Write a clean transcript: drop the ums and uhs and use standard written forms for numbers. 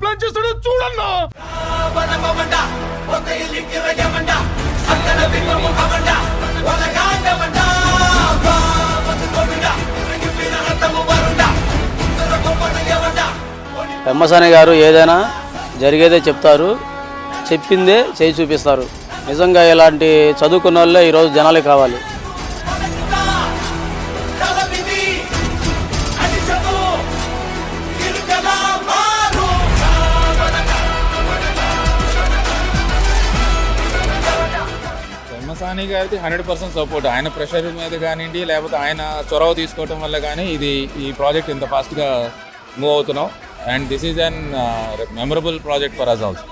Plan చేస్తాడో చూడన్నా. పెమ్మసాని గారు ఏదైనా జరిగేదే చెప్తారు, చెప్పిందే చేసి చూపిస్తారు. నిజంగా ఇలాంటి చదువుకున్న వాళ్ళే ఈరోజు జనాలే కావాలి. పెమ్మసాని గారికి 100% సపోర్ట్. ఆయన ప్రెషర్ మీద కానివ్వండి, లేకపోతే ఆయన చొరవ తీసుకోవటం వల్ల కానీ ఈ ప్రాజెక్ట్ ఇంత ఫాస్ట్గా మూవ్ అవుతున్నాం. And this is an memorable project for us also.